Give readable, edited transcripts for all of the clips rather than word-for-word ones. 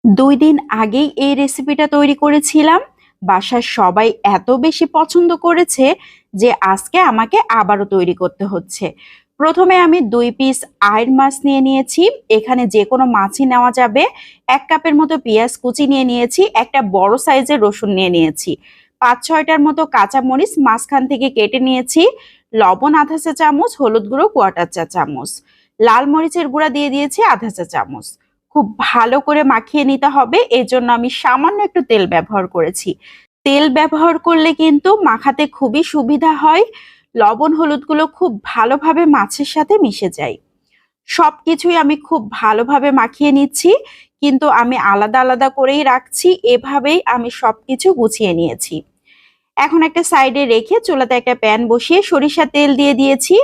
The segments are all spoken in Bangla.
2 দিন আগেই এই রেসিপিটা তৈরি করেছিলাম। বাসার সবাই এত বেশি পছন্দ করেছে যে আজকে আমাকে আবারও তৈরি করতে হচ্ছে। প্রথমে আমি 2 পিস আইড় মাছ নিয়ে নিয়েছি। এখানে যে কোনো মাছই নেওয়া যাবে। 1 কাপের মতো পেঁয়াজ কুচি নিয়ে নিয়েছি। একটা বড় সাইজের রসুন নিয়ে নিয়েছি। 5-6টার মতো কাঁচামরিচ মাঝখান থেকে কেটে নিয়েছি। লবণ আধা চা চামচ, হলুদ গুঁড়ো 1/4 চা চামচ, লাল মরিচের গুঁড়া দিয়ে দিয়েছি আধা চা চামচ। খুব ভালো করে মাখিয়ে নিতে হবে। এর জন্য আমি সামান্য একটু তেল ব্যবহার করেছি। তেল ব্যবহার করলে কিন্তু মাখাতে খুবই সুবিধা হয়। লবণ হলুদগুলো খুব ভালোভাবে মাছের সাথে মিশে যায়। সবকিছুই আমি খুব ভালোভাবে মাখিয়ে নিচ্ছি, কিন্তু আমি আলাদা আলাদা করেই রাখছি। এভাবেই আমি সবকিছু গুছিয়ে নিয়েছি। এখন একটা সাইডে রেখে চুলাতে একটা প্যান বসিয়ে সরিষার তেল দিয়ে দিয়েছি।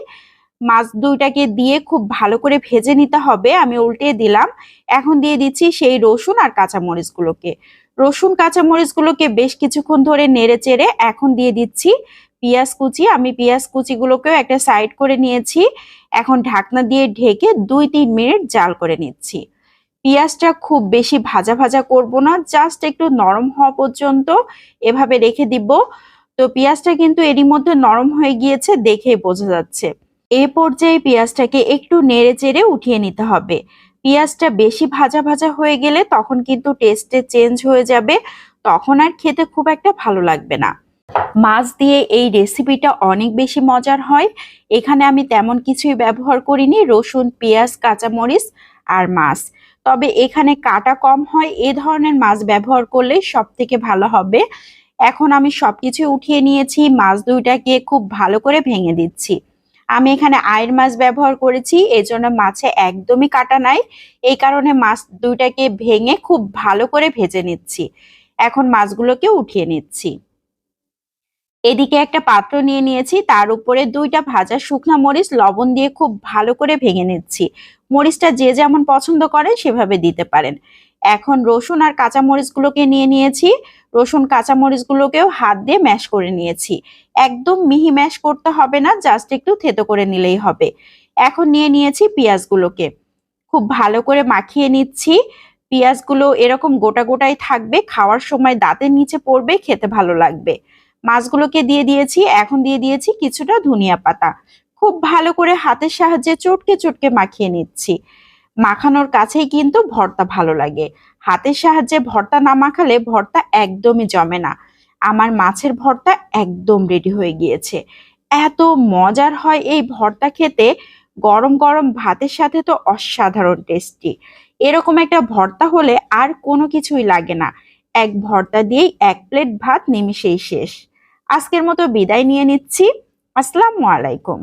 মাছ দুইটাকে দিয়ে খুব ভালো করে ভেজে নিতে হবে। আমি উল্টিয়ে দিলাম। এখন দিয়ে দিচ্ছি সেই রসুন আর কাঁচামরিচগুলোকে। রসুন কাঁচামরিচগুলোকে বেশ কিছুক্ষণ ধরে নেড়ে চেড়ে এখন দিয়ে দিচ্ছি পেঁয়াজ কুচি। আমি পেঁয়াজ কুচিগুলোকেও একটা সাইড করে নিয়েছি। এখন ঢাকনা দিয়ে ঢেকে 2-3 মিনিট জাল করে নিচ্ছি। পেঁয়াজটা খুব বেশি ভাজা ভাজা করব না, জাস্ট একটু নরম হওয়া পর্যন্ত এভাবে রেখে দিব। তো পেঁয়াজটা কিন্তু এরই মধ্যে নরম হয়ে গিয়েছে, দেখেই বোঝা যাচ্ছে। এই পর্যায়ে পেঁয়াজটাকে একটু নেড়ে চেড়ে উঠিয়ে নিতে হবে। পেঁয়াজটা বেশি ভাজা ভাজা হয়ে গেলে তখন কিন্তু টেস্টে চেঞ্জ হয়ে যাবে, তখন আর খেতে খুব একটা ভালো লাগবে না। মাছ দিয়ে এই রেসিপিটা অনেক বেশি মজার হয়। এখানে আমি তেমন কিছুই ব্যবহার করিনি, রসুন পেঁয়াজ কাঁচামরিচ আর মাছ। তবে এখানে কাটা কম হয়, এ ধরনের মাছ ব্যবহার করলে সব থেকে ভালো হবে। এখন আমি সবকিছু উঠিয়ে নিয়েছি। মাছ দুইটাকে খুব ভালো করে ভেঙে দিচ্ছি। আমি এখানে আইড় মাছ ব্যবহার করেছি, এজন্য মাছে একদমই কাটা নাই। এই কারণে মাছ দুইটাকে ভেঙে খুব ভালো করে ভেজে নিচ্ছি। এখন মাছগুলোকে উঠিয়ে নিচ্ছি। এদিকে একটা পাত্র নিয়ে নিয়েছি, তার উপরে 2টা ভাজা শুকনা মরিচ লবণ দিয়ে খুব ভালো করে ভেঙে নিচ্ছি। মরিচটা যে যেমন পছন্দ করেন সেভাবে দিতে পারেন। এখন রসুন আর কাঁচা মরিচগুলোকে নিয়ে নিয়েছি। রসুন কাঁচা মরিচগুলোকেও হাত দিয়ে ম্যাশ করে নিয়েছি। একদম মিহি ম্যাশ করতে হবে না, জাস্ট একটু থেতো করে নিলেই হবে। এখন নিয়ে নিয়েছি পেঁয়াজগুলোকে, খুব ভালো করে মাখিয়ে নিচ্ছি। পেঁয়াজগুলো এরকম গোটা গোটাই থাকবে, খাওয়ার সময় দাঁতের নিচে পড়বে, খেতে ভালো লাগবে। মাছগুলোকে দিয়ে দিয়েছি। এখন দিয়ে দিয়েছি কিছুটা ধনিয়া পাতা। খুব ভালো করে হাতের সাহায্যে চটকে চটকে মাখিয়ে নিচ্ছি। মাখানোর কাছেই কিন্তু ভর্তা ভালো লাগে। হাতের সাহায্যে ভর্তা না মাখালে ভর্তা একদমই জমে না। আমার মাছের ভর্তা একদম রেডি হয়ে গিয়েছে। এত মজার হয় এই ভর্তা খেতে, গরম গরম ভাতের সাথে তো অসাধারণ টেস্টি। এরকম একটা ভর্তা হলে আর কোনো কিছুই লাগে না। এক ভর্তা দিয়েই 1 প্লেট ভাত নিমিষেই শেষ। আজকের মতো বিদায় নিয়ে নিচ্ছি। আসসালামু আলাইকুম।